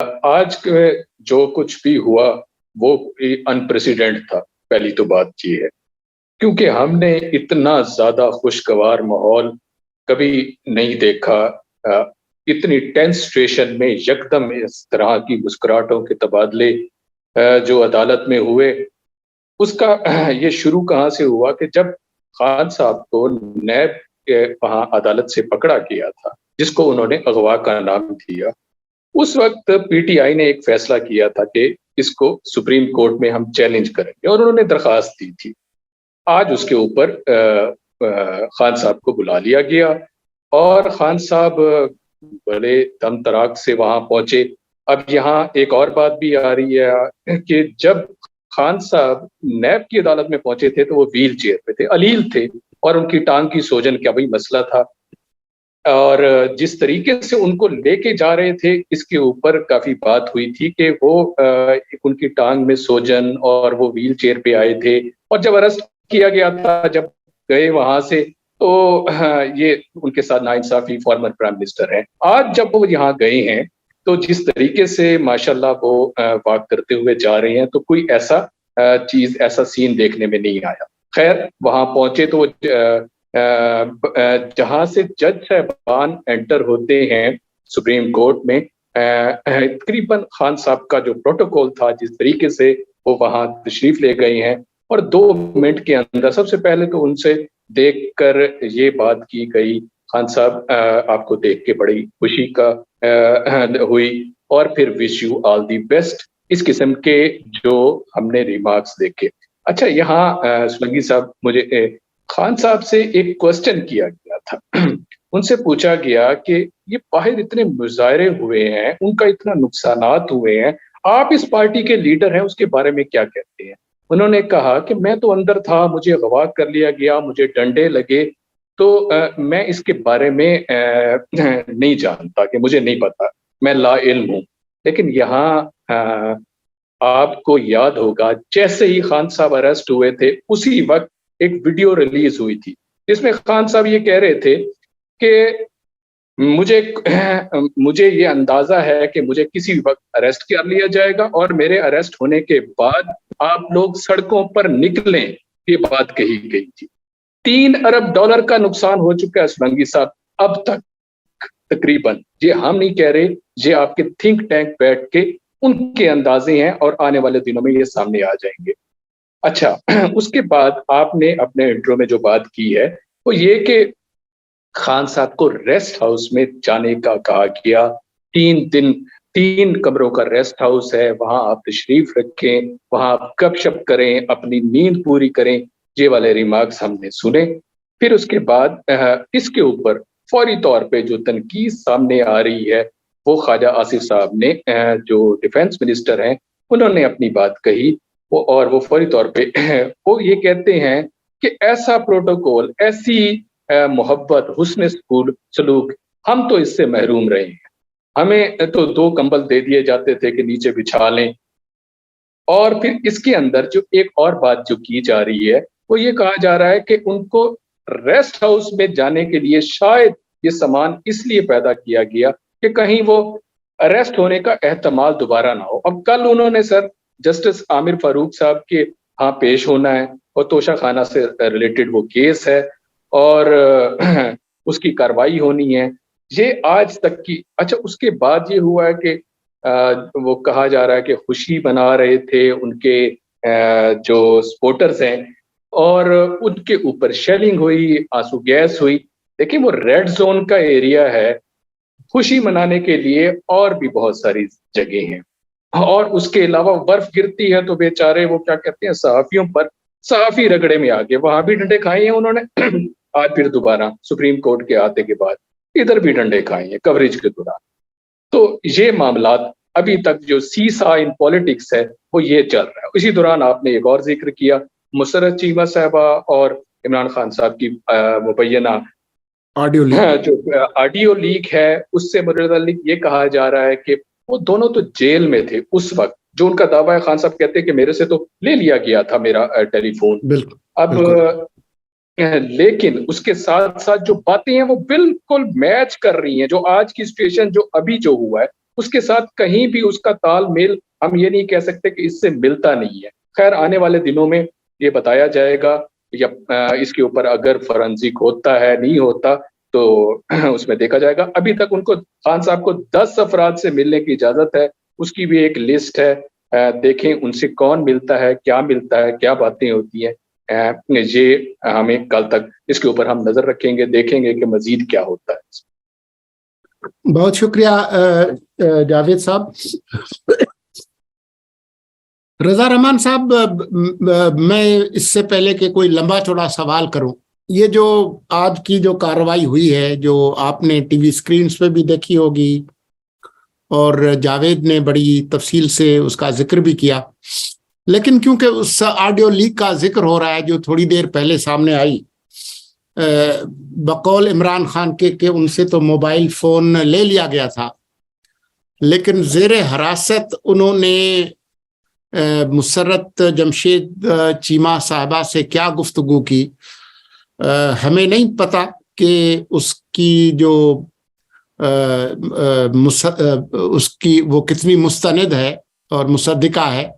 आज जो कुछ भी हुआ वो अनप्रेसिडेंट था। पहली तो बात ये है, क्योंकि हमने इतना ज्यादा खुशगवार माहौल कभी नहीं देखा। इतनी टेंस सिचुएशन में यकदम इस तरह की मुस्कुराहटों के तबादले जो अदालत में हुए, उसका ये शुरू कहाँ से हुआ कि जब खान साहब को नैब के वहां अदालत से पकड़ा गया था, जिसको उन्होंने अगवा का नाम दिया। उस वक्त पीटीआई ने एक फैसला किया था कि इसको सुप्रीम कोर्ट में हम चैलेंज करेंगे, और उन्होंने दरखास्त दी थी। आज उसके ऊपर खान साहब को बुला लिया गया, और खान साहब बड़े दम तराक से वहां पहुंचे। अब यहाँ एक और बात भी आ रही है कि जब खान साहब नैब की अदालत में पहुंचे थे तो वो व्हील चेयर पे थे, अलील थे, और उनकी टांग की सोजन का भी मसला था। और जिस तरीके से उनको लेके जा रहे थे, इसके ऊपर काफी बात हुई थी कि वो उनकी टांग में सोजन, और वो व्हील चेयर पे आए थे। और जब अरेस्ट किया गया था, जब गए वहां से, तो ये उनके साथ नाइंसाफी फॉर्मर प्राइम मिनिस्टर हैं। आज जब वो यहाँ गए हैं, तो जिस तरीके से माशाल्लाह वो वाक करते हुए जा रहे हैं, तो कोई ऐसा चीज, ऐसा सीन देखने में नहीं आया। खैर, वहां पहुंचे तो जहां से जज साहबान एंटर होते हैं सुप्रीम कोर्ट में, तकरीबन खान साहब का जो प्रोटोकॉल था, जिस तरीके से वो वहां तशरीफ ले गए हैं, और 2 मिनट के अंदर सबसे पहले तो उनसे देखकर ये बात की गई, खान साहब आपको देख के बड़ी खुशी का हुई, और फिर wish you all the best, इस किस्म के जो हमने रिमार्क्स देखे। अच्छा, यहाँ सुलंगी साहब, मुझे खान साहब से एक क्वेश्चन किया गया था। उनसे पूछा गया कि ये बाहर इतने मुजाहरे हुए हैं, उनका इतना नुकसानात हुए हैं, आप इस पार्टी के लीडर हैं, उसके बारे में क्या कहते हैं? उन्होंने कहा कि मैं तो अंदर था, मुझे अगवा कर लिया गया, मुझे डंडे लगे, तो मैं इसके बारे में नहीं जानता, कि मुझे नहीं पता, मैं ला इल्म हूँ। लेकिन यहाँ आपको याद होगा, जैसे ही खान साहब अरेस्ट हुए थे, उसी वक्त एक वीडियो रिलीज हुई थी, जिसमें खान साहब ये कह रहे थे कि मुझे मुझे ये अंदाजा है कि मुझे किसी वक्त अरेस्ट कर लिया जाएगा, और मेरे अरेस्ट होने के बाद आप लोग सड़कों पर निकलें, ये बात कही गई थी। $3 अरब का नुकसान हो चुका है सुलंगी साहब अब तक, तकरीबन। ये हम नहीं कह रहे, ये आपके थिंक टैंक बैठ के उनके अंदाजे हैं, और आने वाले दिनों में ये सामने आ जाएंगे। अच्छा, उसके बाद आपने अपने इंट्रो में जो बात की है, वो ये कि खान साहब को रेस्ट हाउस में जाने का कहा गया। 3 दिन 3 कमरों का रेस्ट हाउस है, वहां आप तशरीफ रखें, वहां आप गपशप करें, अपनी नींद पूरी करें। ये वाले रिमार्क्स हमने सुने। फिर उसके बाद इसके ऊपर फौरी तौर पे जो तनकीद सामने आ रही है, वो ख्वाजा आसिफ साहब ने, जो डिफेंस मिनिस्टर हैं, उन्होंने अपनी बात कही। और वो फौरी तौर पे वो ये कहते हैं कि ऐसा प्रोटोकॉल, ऐसी मोहब्बत, हुस्न सलूक, हम तो इससे महरूम रहे हैं। हमें तो 2 कंबल दे दिए जाते थे कि नीचे बिछा लें। और फिर इसके अंदर जो एक और बात जो की जा रही है, वो ये कहा जा रहा है कि उनको रेस्ट हाउस में जाने के लिए शायद ये सामान इसलिए पैदा किया गया कि कहीं वो अरेस्ट होने का एहतमाल दोबारा ना हो। अब कल उन्होंने सर जस्टिस आमिर फारूक साहब के यहाँ पेश होना है, और तोशा खाना से रिलेटेड वो केस है, और उसकी कार्रवाई होनी है। ये आज तक की, अच्छा, उसके बाद ये हुआ है कि वो कहा जा रहा है कि खुशी मना रहे थे उनके जो सपोर्टर्स हैं, और उनके ऊपर शेलिंग हुई, आंसू गैस हुई। देखिए, वो रेड जोन का एरिया है, खुशी मनाने के लिए और भी बहुत सारी जगह हैं। और उसके अलावा बर्फ गिरती है तो बेचारे वो क्या कहते हैं, सहाफियों पर, सहाफी रगड़े में आ गए, वहां भी डंडे खाए हैं उन्होंने। आज फिर दोबारा सुप्रीम कोर्ट के आते के बाद इधर भी डंडे खाए हैं कवरेज के दौरान। तो ये मामलात अभी तक जो सीसा इन पॉलिटिक्स है, वो ये चल रहा है। इसी दौरान आपने एक और जिक्र किया, मुसर्रत चीमा साहबा और इमरान खान साहब की मुबैना ऑडियो लीक है, उससे मुतल्लिक ये कहा जा रहा है कि वो दोनों तो जेल में थे उस वक्त, जो उनका दावा है। खान साहब कहते हैं कि मेरे से तो ले लिया गया था मेरा टेलीफोन। अब लेकिन उसके साथ साथ जो बातें हैं वो बिल्कुल मैच कर रही हैं, जो आज की सिचुएशन, जो अभी जो हुआ है, اس کے ساتھ کہیں بھی اس کا تال میل ہم یہ نہیں کہہ سکتے کہ اس سے ملتا نہیں ہے. خیر آنے والے دنوں میں یہ بتایا جائے گا یا اس کے اوپر اگر فورنزک ہوتا ہے نہیں ہوتا تو اس میں دیکھا جائے گا. ابھی تک ان کو خان صاحب کو 10 افراد سے ملنے کی اجازت ہے, اس کی بھی ایک لسٹ ہے, دیکھیں ان سے کون ملتا ہے, کیا باتیں ہوتی ہیں. یہ ہمیں کل تک اس کے اوپر ہم نظر رکھیں گے, دیکھیں گے کہ مزید کیا ہوتا ہے. بہت شکریہ جاوید صاحب. رضا رحمان صاحب, میں اس سے پہلے کہ کوئی لمبا چوڑا سوال کروں, یہ جو آج کی جو کارروائی ہوئی ہے جو آپ نے ٹی وی سکرینز پہ بھی دیکھی ہوگی اور جاوید نے بڑی تفصیل سے اس کا ذکر بھی کیا, لیکن کیونکہ اس آڈیو لیک کا ذکر ہو رہا ہے جو تھوڑی دیر پہلے سامنے آئی, بقول عمران خان کے کہ ان سے تو موبائل فون لے لیا گیا تھا, لیکن زیر حراست انہوں نے مسرت جمشید چیمہ صاحبہ سے کیا گفتگو کی ہمیں نہیں پتا کہ اس کی جو اس کی وہ کتنی مستند ہے اور مصدقہ ہے,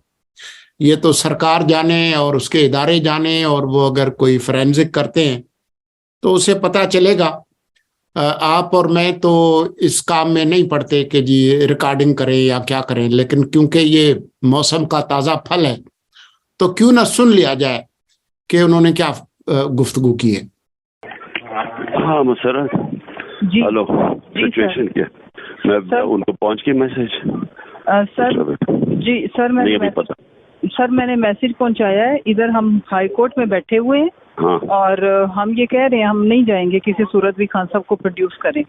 یہ تو سرکار جانے اور اس کے ادارے جانے, اور وہ اگر کوئی فورینزک کرتے ہیں تو اسے پتہ چلے گا. آپ اور میں تو اس کام میں نہیں پڑتے کہ جی ریکارڈنگ کریں یا کیا کریں, لیکن کیونکہ یہ موسم کا تازہ پھل ہے تو کیوں نہ سن لیا جائے کہ انہوں نے کیا گفتگو کی ہے. ہاں مسرت جی ہلو, سچویشن کیا میں ان کو پہنچ کے میسج سر جی سر میں نے میسج پہنچایا ہے. ادھر ہم ہائی کورٹ میں بیٹھے ہوئے ہیں اور ہم یہ کہہ رہے ہیں ہم نہیں جائیں گے کسی صورت بھی خان صاحب کو پروڈیوس کریں.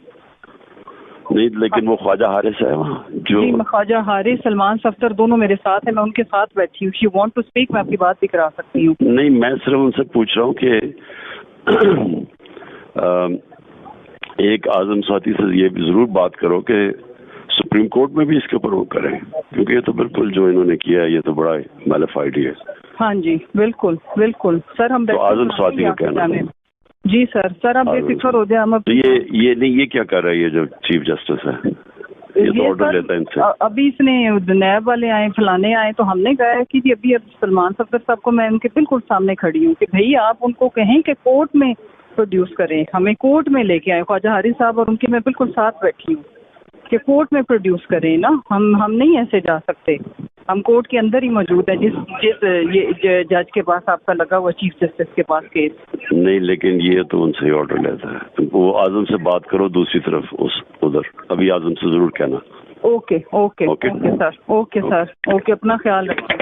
نہیں لیکن وہ خواجہ حارث ہے وہاں جو جی میں خواجہ حارث سلمان صفدر دونوں میرے ساتھ ہیں, میں ان کے ساتھ بیٹھی ہوں. یو وانٹ ٹو اسپیک, میں آپ کی بات بھی کرا سکتی ہوں. نہیں میں صرف ان سے پوچھ رہا ہوں کہ ایک اعظم ساتھی سے یہ بھی ضرور بات کرو کہ سپریم کورٹ میں بھی اس کے اوپر وہ کریں, کیونکہ یہ تو بالکل جو انہوں نے کیا ہے یہ تو بڑا میلیفائڈ ہی ہے. ہاں جی بالکل بالکل سر, ہم تو اعظم ساتھی کا کہنا جی سر آپ بے فکر ہو جائیں. ہم تو یہ نہیں, یہ کیا کر رہا ہے یہ جو چیف جسٹس ہے, یہ تو آرڈر لیتا ہے ان سے. ابھی اس نے نیب والے آئے, فلانے آئے, تو ہم نے کہا کہ جی ابھی سلمان صفدر صاحب کو میں ان کے بالکل سامنے کھڑی ہوں کہ بھائی آپ ان کو کہیں کہ کورٹ میں پروڈیوس کریں, ہمیں کورٹ میں لے کے آئے. خواجہ حارث صاحب اور ان کے میں بالکل ساتھ بیٹھی ہوں کہ کورٹ میں پروڈیوس کریں نا. ہم نہیں ایسے جا سکتے, ہم کورٹ کے اندر ہی موجود ہیں جس یہ جج کے پاس آپ کا لگا ہوا چیف جسٹس کے پاس کیس. نہیں لیکن یہ تو ان سے ہی آرڈر لیتا ہے. وہ اعظم سے بات کرو دوسری طرف ادھر, ابھی اعظم سے ضرور کہنا. اوکے سر, اوکے اپنا خیال رکھیں.